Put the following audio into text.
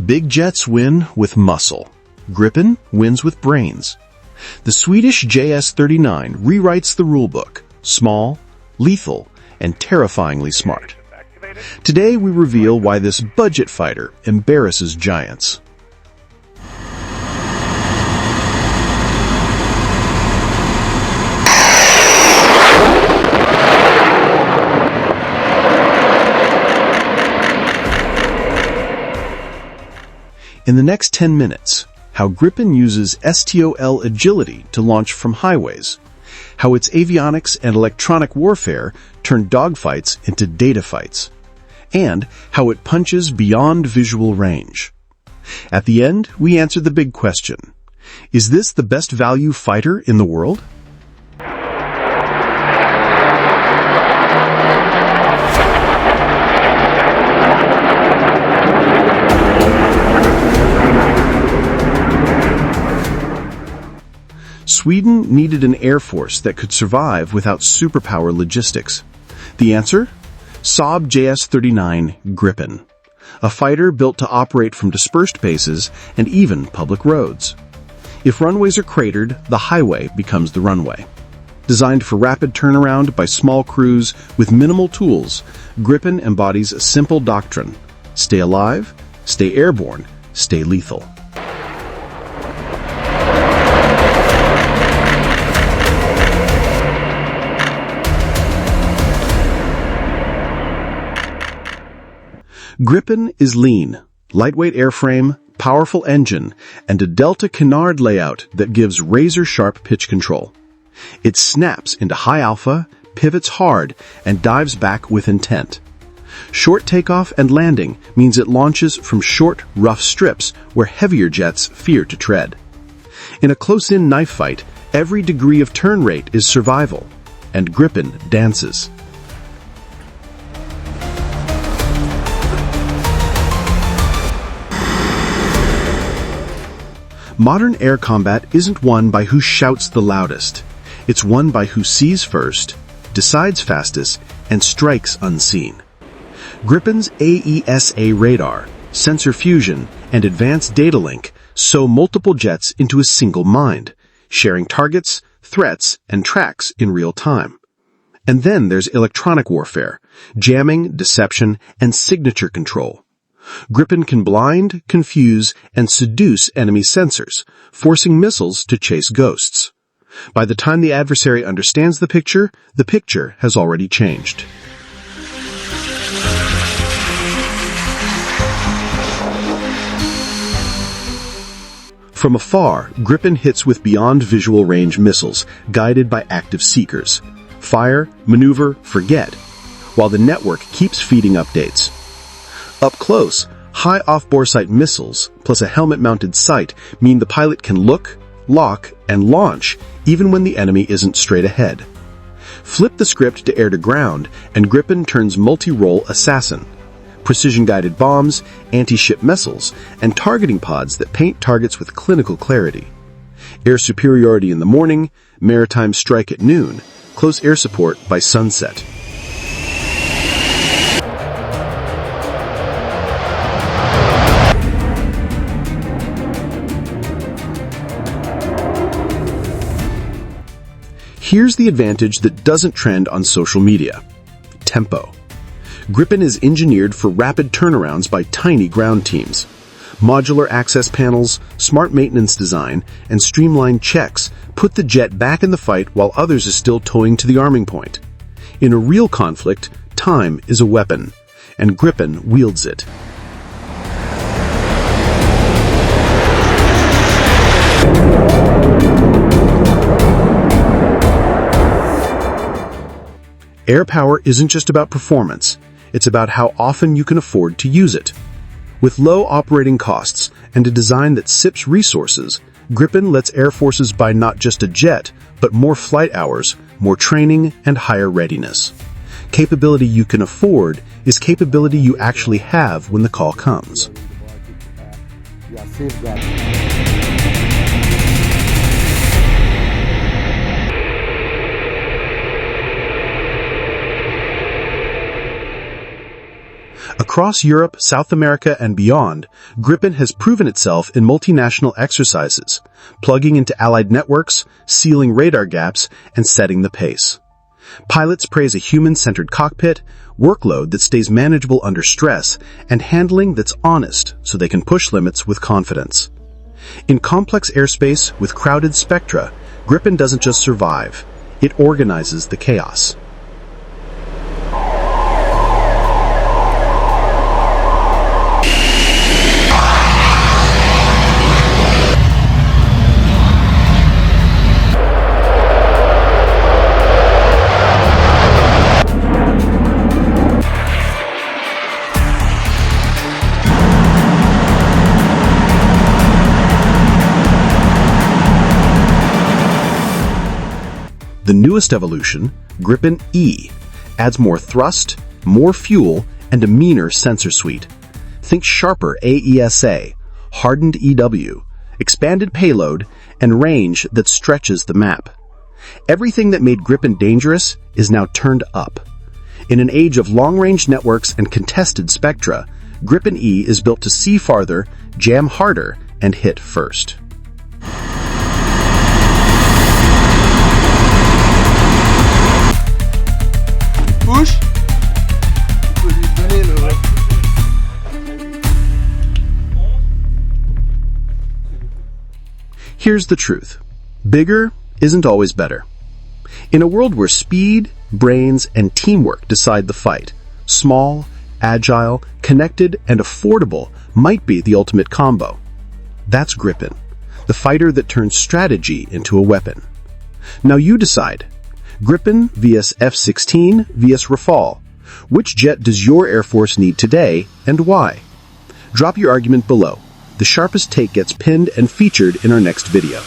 Big jets win with muscle. Gripen wins with brains. The Swedish JS-39 rewrites the rulebook, small, lethal, and terrifyingly smart. Today we reveal why this budget fighter embarrasses giants. In the next 10 minutes, how Gripen uses STOL agility to launch from highways, how its avionics and electronic warfare turn dogfights into data fights, and how it punches beyond visual range. At the end, we answer the big question: is this the best value fighter in the world? Sweden needed an air force that could survive without superpower logistics. The answer? SAAB JS-39 Gripen, a fighter built to operate from dispersed bases and even public roads. If runways are cratered, the highway becomes the runway. Designed for rapid turnaround by small crews with minimal tools, Gripen embodies a simple doctrine: stay alive, stay airborne, stay lethal. Gripen is lean, lightweight airframe, powerful engine, and a delta canard layout that gives razor-sharp pitch control. It snaps into high alpha, pivots hard, and dives back with intent. Short takeoff and landing means it launches from short, rough strips where heavier jets fear to tread. In a close-in knife fight, every degree of turn rate is survival, and Gripen dances. Modern air combat isn't won by who shouts the loudest. It's won by who sees first, decides fastest, and strikes unseen. Gripen's AESA radar, sensor fusion, and advanced data link sew multiple jets into a single mind, sharing targets, threats, and tracks in real time. And then there's electronic warfare, jamming, deception, and signature control. Gripen can blind, confuse, and seduce enemy sensors, forcing missiles to chase ghosts. By the time the adversary understands the picture has already changed. From afar, Gripen hits with beyond visual range missiles, guided by active seekers. Fire, maneuver, forget, while the network keeps feeding updates. Up close, high off-boresight missiles plus a helmet-mounted sight mean the pilot can look, lock, and launch even when the enemy isn't straight ahead. Flip the script to air-to-ground, and Gripen turns multi-role assassin. Precision-guided bombs, anti-ship missiles, and targeting pods that paint targets with clinical clarity. Air superiority in the morning, maritime strike at noon, close air support by sunset. Here's the advantage that doesn't trend on social media: tempo. Gripen is engineered for rapid turnarounds by tiny ground teams. Modular access panels, smart maintenance design, and streamlined checks put the jet back in the fight while others are still towing to the arming point. In a real conflict, time is a weapon, and Gripen wields it. Air power isn't just about performance, it's about how often you can afford to use it. With low operating costs and a design that sips resources, Gripen lets air forces buy not just a jet, but more flight hours, more training, and higher readiness. Capability you can afford is capability you actually have when the call comes. Across Europe, South America, and beyond, Gripen has proven itself in multinational exercises, plugging into allied networks, sealing radar gaps, and setting the pace. Pilots praise a human-centered cockpit, workload that stays manageable under stress, and handling that's honest so they can push limits with confidence. In complex airspace with crowded spectra, Gripen doesn't just survive, it organizes the chaos. The newest evolution, Gripen E, adds more thrust, more fuel, and a meaner sensor suite. Think sharper AESA, hardened EW, expanded payload, and range that stretches the map. Everything that made Gripen dangerous is now turned up. In an age of long-range networks and contested spectra, Gripen E is built to see farther, jam harder, and hit first. Push. Tu peux lui donner le... Here's the truth. Bigger isn't always better. In a world where speed, brains, and teamwork decide the fight, small, agile, connected, and affordable might be the ultimate combo. That's Gripen, the fighter that turns strategy into a weapon. Now you decide. Gripen vs F-16 vs Rafale. Which jet does your Air Force need today, and why? Drop your argument below. The sharpest take gets pinned and featured in our next video.